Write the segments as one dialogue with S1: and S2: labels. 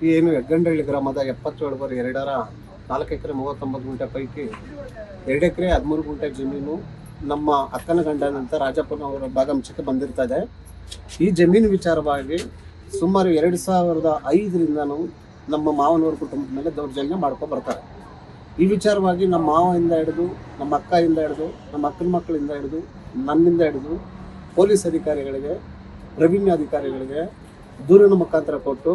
S1: ಈ ಏನು ಹೆಗ್ಗಂಡಹಳ್ಳಿ ಗ್ರಾಮದ 77/2 4 ಎಕರೆ 39 ಗುಂಟೆ ಪೈಕಿ 2 ಎಕರೆ 13 ಗುಂಟೆ ಜಮೀನು ನಮ್ಮ ಅಕ್ಕನ ಗಂಡನಂತ ರಾಜಪ್ಪನವರ ಭಾಗಂಶಕ್ಕೆ ಬಂದಿರ್ತದೆ. ಈ ಜಮೀನು ವಿಚಾರವಾಗಿ ಸುಮಾರು 2005ರಿಂದನೂ ನಮ್ಮ ಮಾವನವರ ಕುಟುಂಬದ ಮೇಲೆ ದೌರ್ಜನ್ಯ ಮಾಡ್ಕೊಂಡು ಬರ್ತಾರೆ. ಈ ವಿಚಾರವಾಗಿ ನಮ್ಮ ಮಾವಯಿಂದ ಹಿಡಿದು, ನಮ್ಮ ಅಕ್ಕಯಿಂದ ಹಿಡಿದು, ನಮ್ಮ ಅಕ್ಕನ ಮಕ್ಕಳಿಂದ ಹಿಡಿದು, ನನ್ನಿಂದ ಹಿಡಿದು ಪೊಲೀಸ್ ಅಧಿಕಾರಿಗಳಿಗೆ, ರೆವಿನ್ಯೂ ಅಧಿಕಾರಿಗಳಿಗೆ ದೂರಿನ ಮುಖಾಂತರ ಕೊಟ್ಟು,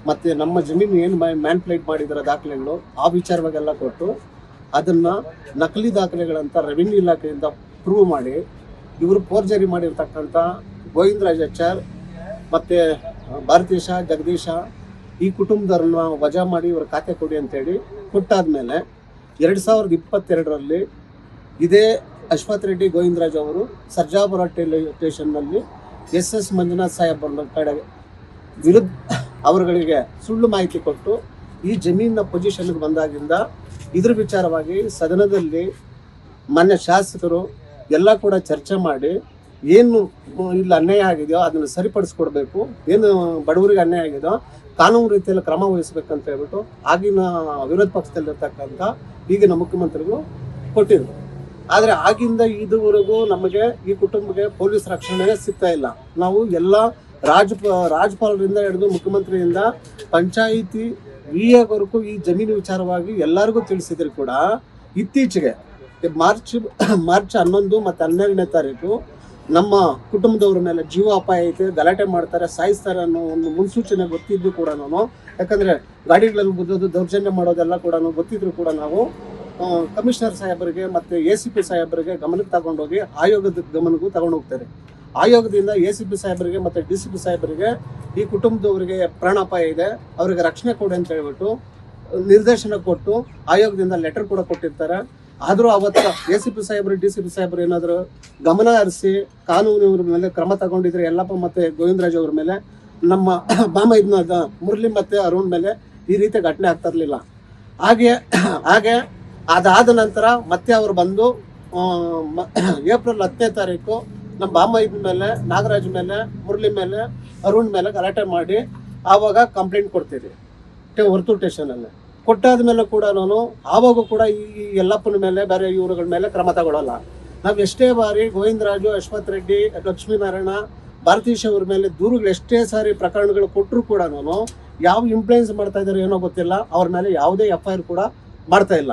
S1: ಮತ್ತು ನಮ್ಮ ಜಮೀನು ಏನು ಮ್ಯಾನ್ಪ್ಲೇಟ್ ಮಾಡಿದರ ದಾಖಲೆಗಳು ಆ ವಿಚಾರವಾಗೆಲ್ಲ ಕೊಟ್ಟು ಅದನ್ನು ನಕಲಿ ದಾಖಲೆಗಳಂತ ರೆವಿನ್ಯೂ ಇಲಾಖೆಯಿಂದ ಪ್ರೂವ್ ಮಾಡಿ ಇವರು ಫೋರ್ಜರಿ ಮಾಡಿರ್ತಕ್ಕಂಥ ಗೋವಿಂದರಾಜ್ HR ಮತ್ತು ಭಾರತೀಶ, ಜಗದೀಶ ಈ ಕುಟುಂಬದವ್ರನ್ನ ವಜಾ ಮಾಡಿ ಇವ್ರ ಖಾತೆ ಕೊಡಿ ಅಂತೇಳಿ ಕೊಟ್ಟಾದ್ಮೇಲೆ 2022ರಲ್ಲಿ ಇದೇ ಅಶ್ವಥ್ ರೆಡ್ಡಿ ಗೋವಿಂದರಾಜ್ ಅವರು ಸರ್ಜಾಪುರ ಸ್ಟೇಷನ್ನಲ್ಲಿ SS ಮಂಜುನಾಥ್ ಸಾಹೇಬರ ಕಡೆ ವಿರುದ್ಧ ಅವರುಗಳಿಗೆ ಸುಳ್ಳು ಮಾಹಿತಿ ಕೊಟ್ಟು ಈ ಜಮೀನಿನ ಪೊಸಿಷನ್ಗೆ ಬಂದಾಗಿಂದ ಇದ್ರ ವಿಚಾರವಾಗಿ ಸದನದಲ್ಲಿ ಮಾನ್ಯ ಶಾಸಕರು ಎಲ್ಲ ಕೂಡ ಚರ್ಚೆ ಮಾಡಿ ಏನು ಇಲ್ಲಿ ಅನ್ಯಾಯ ಆಗಿದೆಯೋ ಅದನ್ನು ಸರಿಪಡಿಸ್ಕೊಡ್ಬೇಕು, ಏನು ಬಡವರಿಗೆ ಅನ್ಯಾಯ ಆಗಿದೆಯೋ ಕಾನೂನು ರೀತಿಯಲ್ಲಿ ಕ್ರಮ ವಹಿಸಬೇಕಂತ ಹೇಳ್ಬಿಟ್ಟು ಆಗಿನ ವಿರೋಧ ಪಕ್ಷದಲ್ಲಿರ್ತಕ್ಕಂಥ ಈಗಿನ ಮುಖ್ಯಮಂತ್ರಿಗಳು ಕೊಟ್ಟಿದ್ರು. ಆದರೆ ಆಗಿಂದ ಇದುವರೆಗೂ ನಮಗೆ ಈ ಕುಟುಂಬಕ್ಕೆ ಪೊಲೀಸ್ ರಕ್ಷಣೆ ಸಿಗ್ತಾ ಇಲ್ಲ. ನಾವು ಎಲ್ಲ ರಾಜ್ಯಪಾಲರಿಂದ ಹಿಡಿದು ಮುಖ್ಯಮಂತ್ರಿಯಿಂದ ಪಂಚಾಯಿತಿ VAವರೆಗೂ ಈ ಜಮೀನು ವಿಚಾರವಾಗಿ ಎಲ್ಲರಿಗೂ ತಿಳಿಸಿದ್ರು ಕೂಡ ಇತ್ತೀಚೆಗೆ ಮಾರ್ಚ್ 11 ಮತ್ತು 12ನೇ ತಾರೀಕು ನಮ್ಮ ಕುಟುಂಬದವ್ರ ಮೇಲೆ ಜೀವ ಅಪಾಯ ಐತೆ, ಗಲಾಟೆ ಮಾಡ್ತಾರೆ, ಸಾಯಿಸ್ತಾರೆ ಅನ್ನೋ ಒಂದು ಮುನ್ಸೂಚನೆ ಗೊತ್ತಿದ್ದು ಕೂಡ ಯಾಕಂದರೆ ಗಾಡಿಗಳಲ್ಲಿ ಬುದ್ದೋದು, ದೌರ್ಜನ್ಯ ಮಾಡೋದೆಲ್ಲ ಕೂಡ ಗೊತ್ತಿದ್ರು ಕೂಡ ನಾವು ಕಮಿಷನರ್ ಸಾಹೇಬರಿಗೆ ಮತ್ತು ACP ಸಾಹೇಬರಿಗೆ ಗಮನಕ್ಕೆ ತಗೊಂಡೋಗಿ ಆಯೋಗದ ಗಮನಕ್ಕೂ ತಗೊಂಡು ಹೋಗ್ತಾರೆ. ಆಯೋಗದಿಂದ ACP ಸಾಹೇಬರಿಗೆ ಮತ್ತು DCP ಸಾಹೇಬರಿಗೆ ಈ ಕುಟುಂಬದವರಿಗೆ ಪ್ರಾಣಾಪಾಯ ಇದೆ, ಅವರಿಗೆ ರಕ್ಷಣೆ ಕೊಡಿ ಅಂತ ಹೇಳ್ಬಿಟ್ಟು ನಿರ್ದೇಶನ ಕೊಟ್ಟು ಆಯೋಗದಿಂದ ಲೆಟರ್ ಕೂಡ ಕೊಟ್ಟಿರ್ತಾರೆ. ಆದರೂ ಅವತ್ತು ACP ಸಾಹೇಬರು, DCP ಸಾಹೇಬರು ಏನಾದರೂ ಗಮನ ಹರಿಸಿ ಕಾನೂನಿನ ಮೇಲೆ ಕ್ರಮ ತಗೊಂಡಿದ್ರೆ ಯಲ್ಲಪ್ಪ ಮತ್ತು ಗೋವಿಂದರಾಜ್ ಅವ್ರ ಮೇಲೆ, ನಮ್ಮ ಬಾಮೈದ್ನ ಮುರಳಿ ಮತ್ತು ಅರುಣ್ ಮೇಲೆ ಈ ರೀತಿ ಘಟನೆ ಆಗ್ತಾ ಇರಲಿಲ್ಲ. ಹಾಗೆ ಅದಾದ ನಂತರ ಮತ್ತೆ ಅವರು ಬಂದು ಏಪ್ರಿಲ್ 10ನೇ ತಾರೀಕು ನಮ್ಮ ಬಾಮೈದ್ ಮೇಲೆ, ನಾಗರಾಜ್ ಮೇಲೆ, ಮುರಳಿ ಮೇಲೆ, ಅರುಣ್ ಮೇಲೆ ಗಲಾಟೆ ಮಾಡಿ ಆವಾಗ ಕಂಪ್ಲೇಂಟ್ ಕೊಡ್ತೀರಿ ಹೊರತೂರು ಸ್ಟೇಷನಲ್ಲಿ. ಕೊಟ್ಟಾದ ಮೇಲೆ ಕೂಡ ಆವಾಗ ಕೂಡ ಈ ಯಲ್ಲಪ್ಪನ ಮೇಲೆ, ಬೇರೆ ಇವರುಗಳ ಮೇಲೆ ಕ್ರಮ ತಗೊಳ್ಳಲ್ಲ. ನಾವು ಎಷ್ಟೇ ಬಾರಿ ಗೋವಿಂದರಾಜು, ಅಶ್ವಥ್ ರೆಡ್ಡಿ, ಲಕ್ಷ್ಮೀನಾರಾಯಣ, ಭಾರತೀಶ್ ಅವ್ರ ಮೇಲೆ ದೂರುಗಳು ಎಷ್ಟೇ ಸಾರಿ ಪ್ರಕರಣಗಳು ಕೊಟ್ಟರು ಕೂಡ ಯಾವ ಇಂಪ್ಲೂಯೆನ್ಸ್ ಮಾಡ್ತಾ ಇದ್ದಾರೆ ಏನೋ ಗೊತ್ತಿಲ್ಲ, ಅವ್ರ ಮೇಲೆ ಯಾವುದೇ FIR ಕೂಡ ಮಾಡ್ತಾ ಇಲ್ಲ.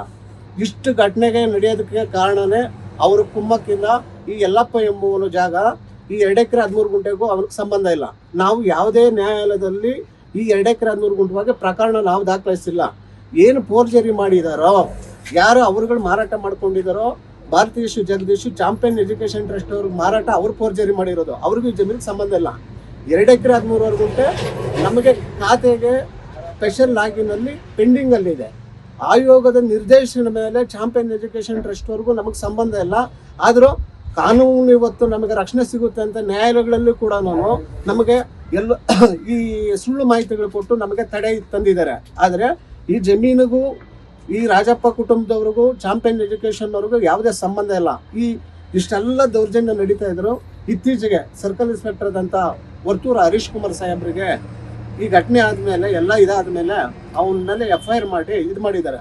S1: ಇಷ್ಟು ಘಟನೆಗೆ ನಡೆಯೋದಕ್ಕೆ ಕಾರಣನೇ ಅವ್ರ ಕುಮ್ಮಕ್ಕಿಂದ ಈ ಯಲ್ಲಪ್ಪ ಎಂಬುವನು ಜಾಗ ಈ 2 ಎಕರೆ 13 ಗುಂಟೆಗೂ ಅವ್ರಿಗೆ ಸಂಬಂಧ ಇಲ್ಲ. ನಾವು ಯಾವುದೇ ನ್ಯಾಯಾಲಯದಲ್ಲಿ ಈ 2 ಎಕರೆ 13 ಗುಂಟೆ ಬಗ್ಗೆ ಪ್ರಕರಣ ನಾವು ದಾಖಲಿಸಿಲ್ಲ. ಏನು ಫೋರ್ಜರಿ ಮಾಡಿದಾರೋ, ಯಾರು ಅವ್ರುಗಳು ಮಾರಾಟ ಮಾಡ್ಕೊಂಡಿದ್ದಾರೋ, Bharatish, Jagadish, champion education trust ಅವ್ರಿಗೆ ಮಾರಾಟ ಅವ್ರು ಫೋರ್ಜರಿ ಮಾಡಿರೋದು, ಅವ್ರಿಗೂ ಜಮೀನಿಗೆ ಸಂಬಂಧ ಇಲ್ಲ. 2 ಎಕರೆ 13 ಗುಂಟೆ ನಮಗೆ ಖಾತೆಗೆ ಸ್ಪೆಷಲ್ ಲಾಗಿನಲ್ಲಿ ಪೆಂಡಿಂಗಲ್ಲಿದೆ. ಆಯೋಗದ ನಿರ್ದೇಶನ ಮೇಲೆ ಚಾಂಪಿಯನ್ ಎಜುಕೇಷನ್ ಟ್ರಸ್ಟ್ವರೆಗೂ ನಮಗೆ ಸಂಬಂಧ ಇಲ್ಲ. ಆದರೂ ಕಾನೂನು ಇವತ್ತು ನಮಗೆ ರಕ್ಷಣೆ ಸಿಗುತ್ತೆ ಅಂತ ನ್ಯಾಯಾಲಯಗಳಲ್ಲಿ ಕೂಡ ನಮಗೆ ಈ ಸುಳ್ಳು ಮಾಹಿತಿಗಳು ಕೊಟ್ಟು ನಮಗೆ ತಡೆ ತಂದಿದ್ದಾರೆ. ಆದರೆ ಈ ಜಮೀನಿಗೂ ಈ ರಾಜಪ್ಪ ಕುಟುಂಬದವ್ರಿಗೂ ಚಾಂಪಿಯನ್ ಎಜುಕೇಷನ್ ಅವ್ರಿಗೂ ಯಾವುದೇ ಸಂಬಂಧ ಇಲ್ಲ. ಇಷ್ಟೆಲ್ಲ ದೌರ್ಜನ್ಯ ನಡೀತಾ ಇದ್ರು. ಇತ್ತೀಚೆಗೆ ಸರ್ಕಲ್ ಇನ್ಸ್ಪೆಕ್ಟರ್ ಆದಂಥ ಹೊರತೂರು ಹರೀಶ್ ಕುಮಾರ್ ಸಾಹೇಬರಿಗೆ ಈ ಘಟನೆ ಆದಮೇಲೆ ಎಲ್ಲ ಇದಾದ್ಮೇಲೆ ಅವನ ಮೇಲೆ FIR ಮಾಡಿ ಇದು ಮಾಡಿದ್ದಾರೆ.